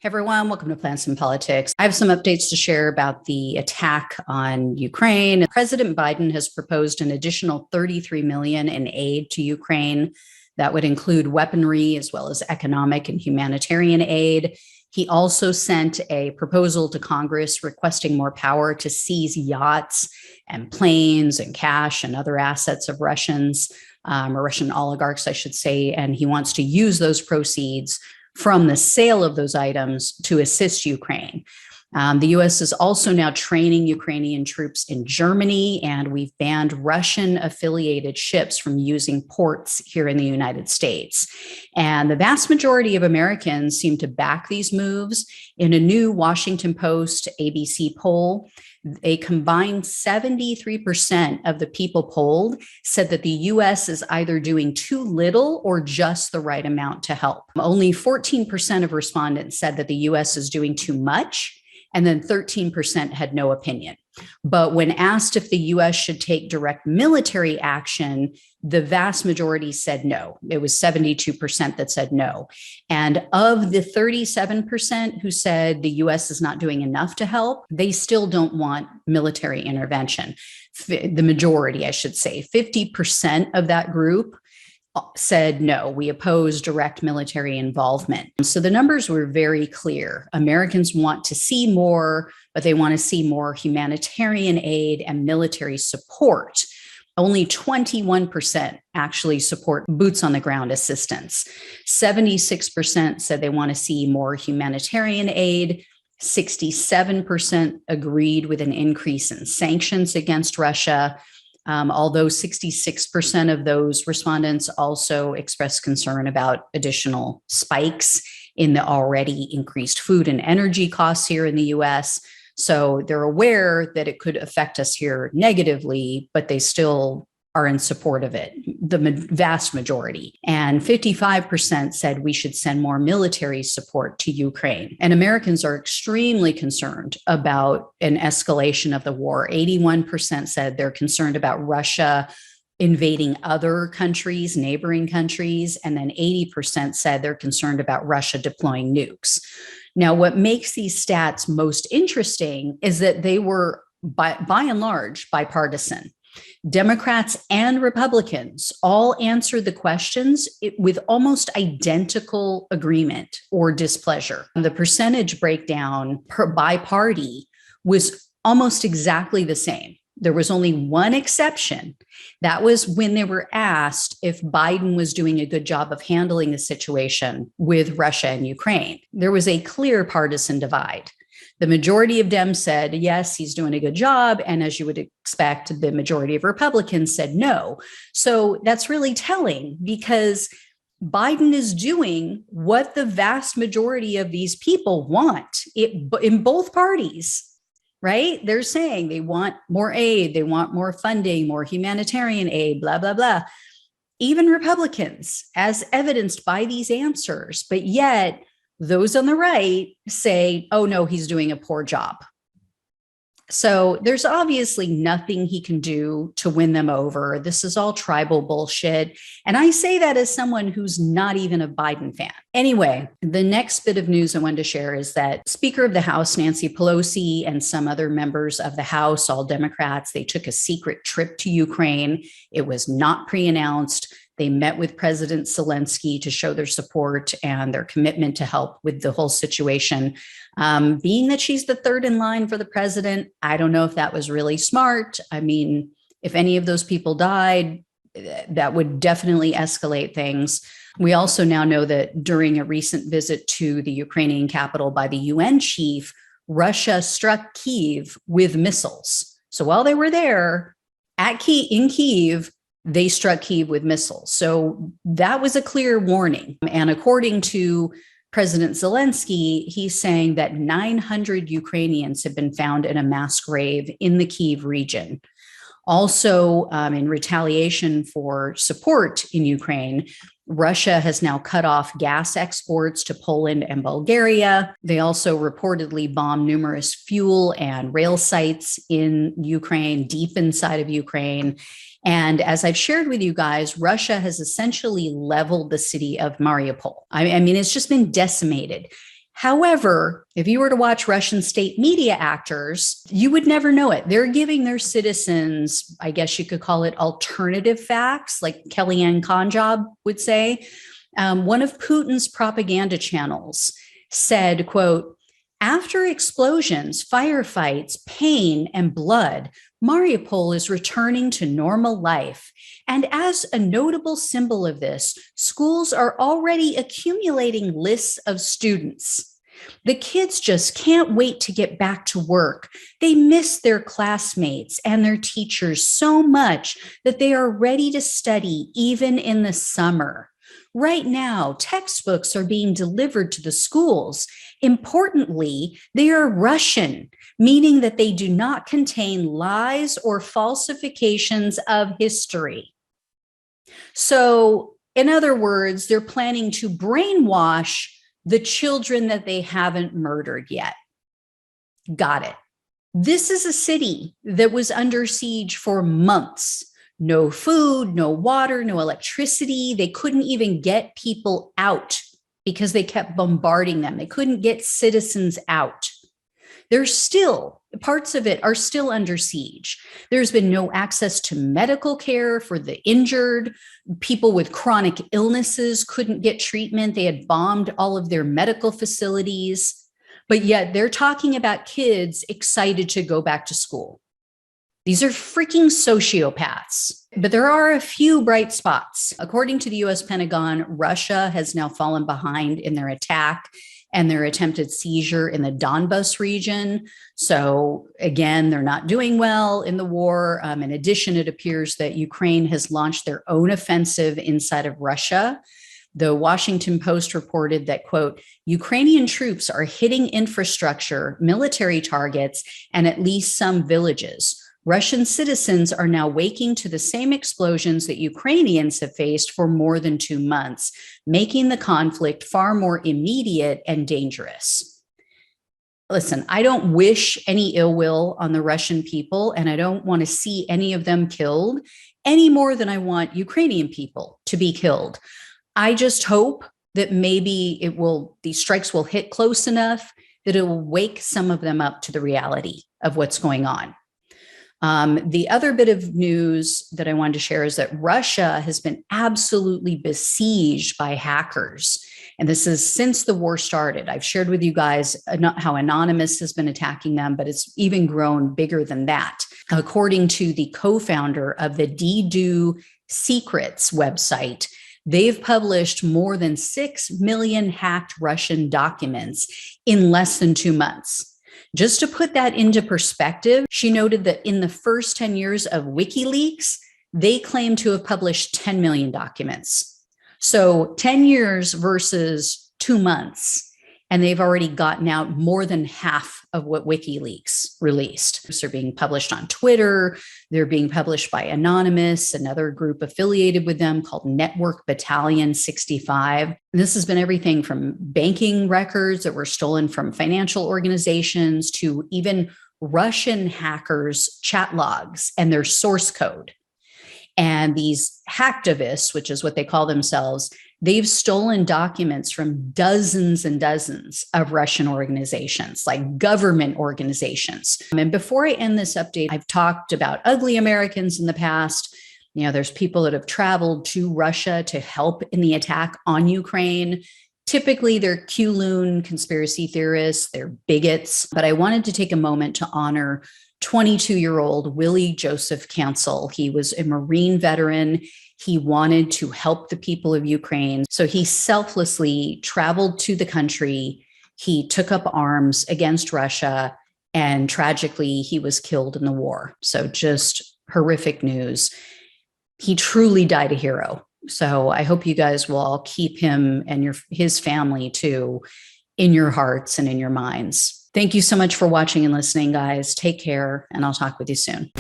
Hey everyone, welcome to Plants and Politics. I have some updates to share about the attack on Ukraine. President Biden has proposed an additional $33 million in aid to Ukraine. That would include weaponry as well as economic and humanitarian aid. He also sent a proposal to Congress requesting more power to seize yachts and planes and cash and other assets of Russians, or Russian oligarchs, I should say, and he wants to use those proceeds from the sale of those items to assist Ukraine. The U.S. is also now training Ukrainian troops in Germany, and we've banned Russian-affiliated ships from using ports here in the United States. And the vast majority of Americans seem to back these moves. In a new Washington Post ABC poll, a combined 73% of the people polled said that the U.S. is either doing too little or just the right amount to help. Only 14% of respondents said that the U.S. is doing too much, and then 13% had no opinion. But when asked if the U.S. should take direct military action, the vast majority said no. It was 72% that said no. And of the 37% who said the U.S. is not doing enough to help, they still don't want military intervention. The majority, I should say, 50% of that group said no, we oppose direct military involvement. So the numbers were very clear. Americans want to see more, but they want to see more humanitarian aid and military support. Only 21% actually support boots on the ground assistance. 76% said they want to see more humanitarian aid. 67% agreed with an increase in sanctions against Russia. Although 66% of those respondents also expressed concern about additional spikes in the already increased food and energy costs here in the US. So they're aware that it could affect us here negatively, but they still are in support of it, the vast majority. And 55% said we should send more military support to Ukraine. And Americans are extremely concerned about an escalation of the war. 81% said they're concerned about Russia invading other countries, neighboring countries, and then 80% said they're concerned about Russia deploying nukes. Now, what makes these stats most interesting is that they were, by and large, bipartisan. Democrats and Republicans all answered the questions with almost identical agreement or displeasure. The percentage breakdown by party was almost exactly the same. There was only one exception. That was when they were asked if Biden was doing a good job of handling the situation with Russia and Ukraine. There was a clear partisan divide. The majority of Dems said, yes, he's doing a good job. And as you would expect, the majority of Republicans said no. So that's really telling because Biden is doing what the vast majority of these people want in both parties, right? They're saying they want more aid, they want more funding, more humanitarian aid, blah, blah, blah. Even Republicans, as evidenced by these answers, but yet those on the right say, oh, no, he's doing a poor job. So there's obviously nothing he can do to win them over. This is all tribal bullshit. And I say that as someone who's not even a Biden fan. Anyway, the next bit of news I wanted to share is that Speaker of the House, Nancy Pelosi, and some other members of the House, all Democrats, they took a secret trip to Ukraine. It was not pre-announced. They met with President Zelensky to show their support and their commitment to help with the whole situation. Being that she's the third in line for the president, I don't know if that was really smart. I mean, if any of those people died, that would definitely escalate things. We also now know that during a recent visit to the Ukrainian capital by the UN chief, Russia struck Kyiv with missiles. So while they were there in Kyiv, they struck Kyiv with missiles. So that was a clear warning. And according to President Zelensky, he's saying that 900 Ukrainians have been found in a mass grave in the Kyiv region. Also, in retaliation for support in Ukraine, Russia has now cut off gas exports to Poland and Bulgaria. They also reportedly bombed numerous fuel and rail sites in Ukraine, deep inside of Ukraine. And as I've shared with you guys, Russia has essentially leveled the city of Mariupol. I mean, it's just been decimated. However, if you were to watch Russian state media actors, you would never know it. They're giving their citizens, I guess you could call it alternative facts, like Kellyanne Conjob would say. One of Putin's propaganda channels said, quote, "After explosions, firefights, pain, and blood, Mariupol is returning to normal life. And as a notable symbol of this, schools are already accumulating lists of students. The kids just can't wait to get back to work. They miss their classmates and their teachers so much that they are ready to study even in the summer. Right now, textbooks are being delivered to the schools. Importantly, they are Russian, meaning that they do not contain lies or falsifications of history." So, in other words, they're planning to brainwash the children that they haven't murdered yet. Got it. This is a city that was under siege for months. No food, no water, no electricity. They couldn't even get people out because they kept bombarding them. They couldn't get citizens out. There's still, parts of it are still under siege. There's been no access to medical care for the injured. People with chronic illnesses couldn't get treatment. They had bombed all of their medical facilities. But yet they're talking about kids excited to go back to school. These are freaking sociopaths. But there are a few bright spots. According to the US Pentagon, Russia has now fallen behind in their attack and their attempted seizure in the Donbas region. So again, they're not doing well in the war. In addition, it appears that Ukraine has launched their own offensive inside of Russia. The Washington Post reported that, quote, "Ukrainian troops are hitting infrastructure, military targets, and at least some villages. Russian citizens are now waking to the same explosions that Ukrainians have faced for more than 2 months, making the conflict far more immediate and dangerous." Listen, I don't wish any ill will on the Russian people, and I don't want to see any of them killed any more than I want Ukrainian people to be killed. I just hope that maybe these strikes will hit close enough that it will wake some of them up to the reality of what's going on. The other bit of news that I wanted to share is that Russia has been absolutely besieged by hackers. And this is since the war started. I've shared with you guys how Anonymous has been attacking them, but it's even grown bigger than that. According to the co-founder of the D-Do Secrets website, they've published more than 6 million hacked Russian documents in less than 2 months. Just to put that into perspective, she noted that in the first 10 years of WikiLeaks, they claim to have published 10 million documents. So 10 years versus 2 months, and they've already gotten out more than half of what WikiLeaks released. They're being published on Twitter. They're being published by Anonymous, another group affiliated with them called Network Battalion 65. And this has been everything from banking records that were stolen from financial organizations to even Russian hackers' chat logs and their source code. And these hacktivists, which is what they call themselves, they've stolen documents from dozens and dozens of Russian organizations, like government organizations. And before I end this update, I've talked about ugly Americans in the past. You know, there's people that have traveled to Russia to help in the attack on Ukraine. Typically, they're Q-loon conspiracy theorists, they're bigots. But I wanted to take a moment to honor 22-year-old Willie Joseph Cancel. He was a Marine veteran. He wanted to help the people of Ukraine. So he selflessly traveled to the country. He took up arms against Russia, and tragically, he was killed in the war. So just horrific news. He truly died a hero. So I hope you guys will all keep him and his family too in your hearts and in your minds. Thank you so much for watching and listening, guys. Take care, and I'll talk with you soon.